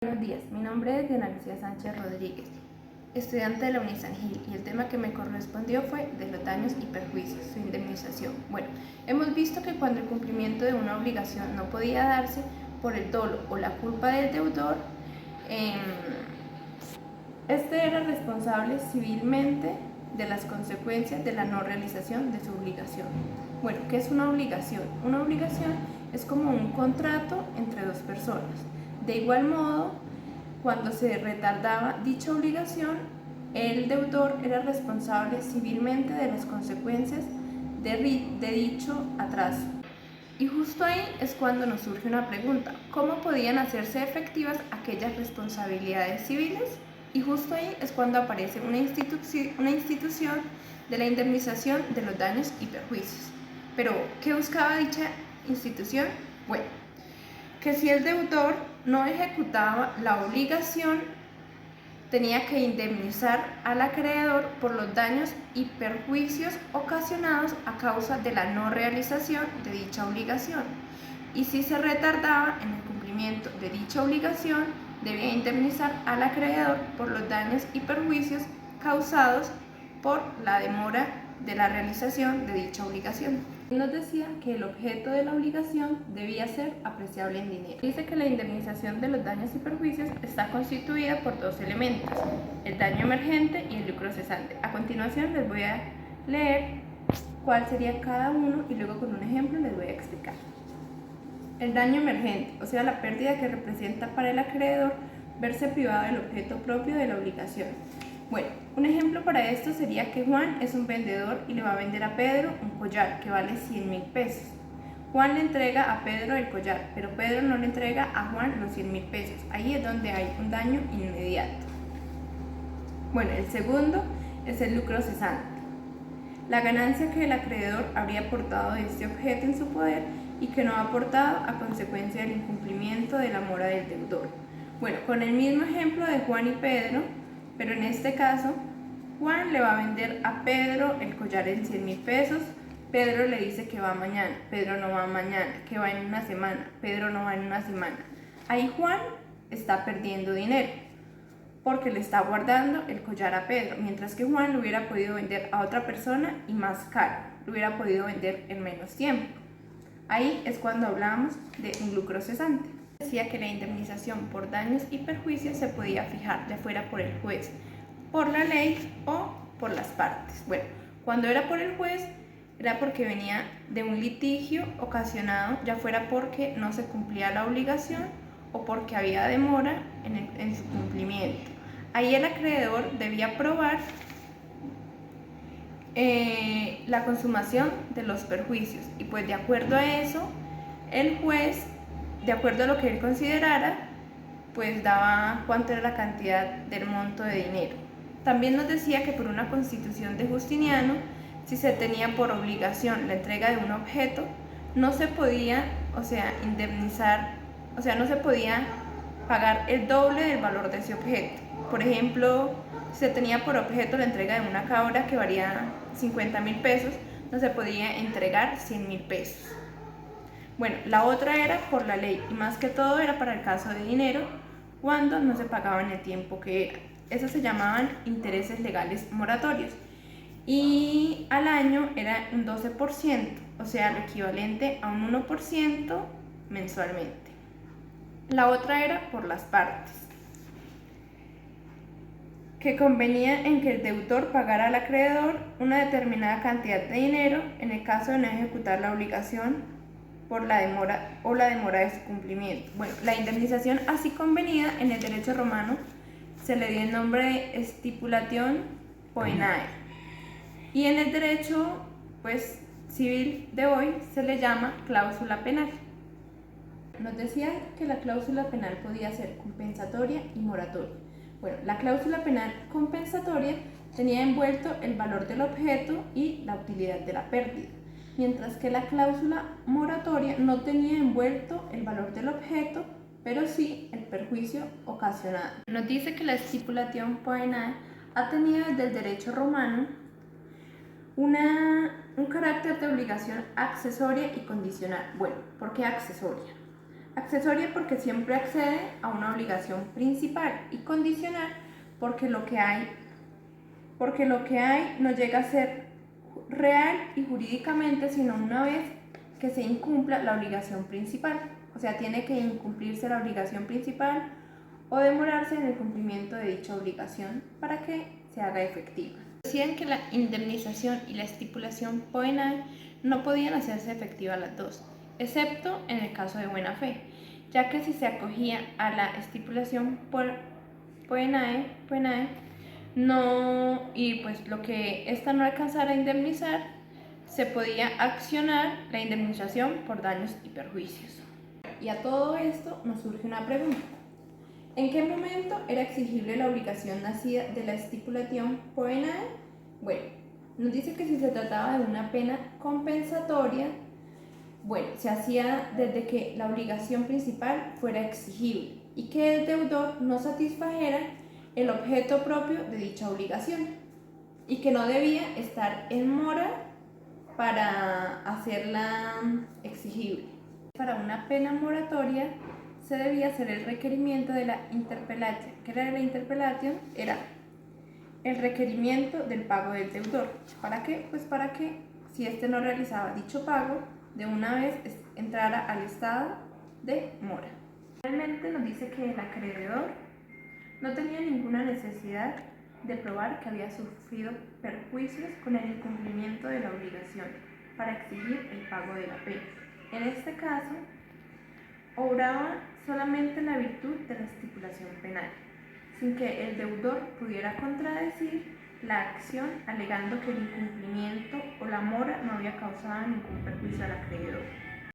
Buenos días, mi nombre es Diana Lucía Sánchez Rodríguez, estudiante de la San Gil, y el tema que me correspondió fue de los daños y perjuicios, su indemnización. Bueno, hemos visto que cuando el cumplimiento de una obligación no podía darse por el dolo o la culpa del deudor, este era responsable civilmente de las consecuencias de la no realización de su obligación. Bueno, ¿qué es una obligación? Una obligación es como un contrato entre dos personas. De igual modo, cuando se retardaba dicha obligación, el deudor era responsable civilmente de las consecuencias de dicho atraso. Y justo ahí es cuando nos surge una pregunta: ¿cómo podían hacerse efectivas aquellas responsabilidades civiles? Y justo ahí es cuando aparece una institución de la indemnización de los daños y perjuicios. Pero, ¿qué buscaba dicha institución? Bueno, que si el deudor no ejecutaba la obligación, tenía que indemnizar al acreedor por los daños y perjuicios ocasionados a causa de la no realización de dicha obligación. Y si se retardaba en el cumplimiento de dicha obligación, debía indemnizar al acreedor por los daños y perjuicios causados por la demora de la realización de dicha obligación. Nos decía que el objeto de la obligación debía ser apreciable en dinero. Dice que la indemnización de los daños y perjuicios está constituida por dos elementos: el daño emergente y el lucro cesante. A continuación les voy a leer cuál sería cada uno y luego con un ejemplo les voy a explicar. El daño emergente, o sea, la pérdida que representa para el acreedor verse privado del objeto propio de la obligación. Bueno, un ejemplo para esto sería que Juan es un vendedor y le va a vender a Pedro un collar que vale 100.000 pesos. Juan le entrega a Pedro el collar, pero Pedro no le entrega a Juan los 100.000 pesos. Ahí es donde hay un daño inmediato. Bueno, el segundo es el lucro cesante. La ganancia que el acreedor habría aportado de este objeto en su poder y que no ha aportado a consecuencia del incumplimiento de la mora del deudor. Bueno, con el mismo ejemplo de Juan y Pedro, pero en este caso, Juan le va a vender a Pedro el collar en 100.000 pesos. Pedro le dice que va mañana, Pedro no va mañana, que va en una semana, Pedro no va en una semana. Ahí Juan está perdiendo dinero porque le está guardando el collar a Pedro, mientras que Juan lo hubiera podido vender a otra persona y más caro, lo hubiera podido vender en menos tiempo. Ahí es cuando hablamos de un lucro cesante. Decía que la indemnización por daños y perjuicios se podía fijar ya fuera por el juez, por la ley o por las partes. Bueno, cuando era por el juez era porque venía de un litigio ocasionado, ya fuera porque no se cumplía la obligación o porque había demora en su cumplimiento. Ahí el acreedor debía probar la consumación de los perjuicios, y pues de acuerdo a eso el juez, de acuerdo a lo que él considerara, pues daba cuánto era la cantidad del monto de dinero. También nos decía que por una constitución de Justiniano, si se tenía por obligación la entrega de un objeto, no se podía, indemnizar, no se podía pagar el doble del valor de ese objeto. Por ejemplo, si se tenía por objeto la entrega de una cabra que valía 50.000 pesos, no se podía entregar 100.000 pesos. Bueno, la otra era por la ley, y más que todo era para el caso de dinero, cuando no se pagaba en el tiempo que era. Esos se llamaban intereses legales moratorios, y al año era un 12%, o sea, lo equivalente a un 1% mensualmente. La otra era por las partes, que convenía en que el deudor pagara al acreedor una determinada cantidad de dinero en el caso de no ejecutar la obligación por la demora o la demora de su cumplimiento. Bueno, la indemnización así convenida en el derecho romano se le dio el nombre de stipulation poenae, y en el derecho civil de hoy se le llama cláusula penal. Nos decía que la cláusula penal podía ser compensatoria y moratoria. Bueno, la cláusula penal compensatoria tenía envuelto el valor del objeto y la utilidad de la pérdida, mientras que la cláusula moratoria no tenía envuelto el valor del objeto, pero sí el perjuicio ocasionado. Nos dice que la stipulation poenae ha tenido desde el derecho romano un carácter de obligación accesoria y condicional. Bueno, ¿por qué accesoria? Accesoria porque siempre accede a una obligación principal, y condicional porque lo que hay no llega a ser real y jurídicamente sino una vez que se incumpla la obligación principal. O sea, tiene que incumplirse la obligación principal o demorarse en el cumplimiento de dicha obligación para que se haga efectiva. Decían que la indemnización y la estipulación poenae no podían hacerse efectivas las dos, excepto en el caso de buena fe, ya que si se acogía a la estipulación poenae no, y pues lo que ésta no alcanzara a indemnizar, se podía accionar la indemnización por daños y perjuicios. Y a todo esto nos surge una pregunta. ¿En qué momento era exigible la obligación nacida de la estipulación poenae? Bueno, nos dice que si se trataba de una pena compensatoria, bueno, se hacía desde que la obligación principal fuera exigible y que el deudor no satisfajera el objeto propio de dicha obligación y que no debía estar en mora para hacerla exigible. Para una pena moratoria se debía hacer el requerimiento de la interpellatio. ¿Qué era la interpellatio? Era el requerimiento del pago del deudor. ¿Para qué? Pues para que, si éste no realizaba dicho pago, de una vez entrara al estado de mora. Finalmente nos dice que el acreedor no tenía ninguna necesidad de probar que había sufrido perjuicios con el incumplimiento de la obligación para exigir el pago de la pena. En este caso, obraba solamente la virtud de la estipulación penal, sin que el deudor pudiera contradecir la acción alegando que el incumplimiento o la mora no había causado ningún perjuicio al acreedor.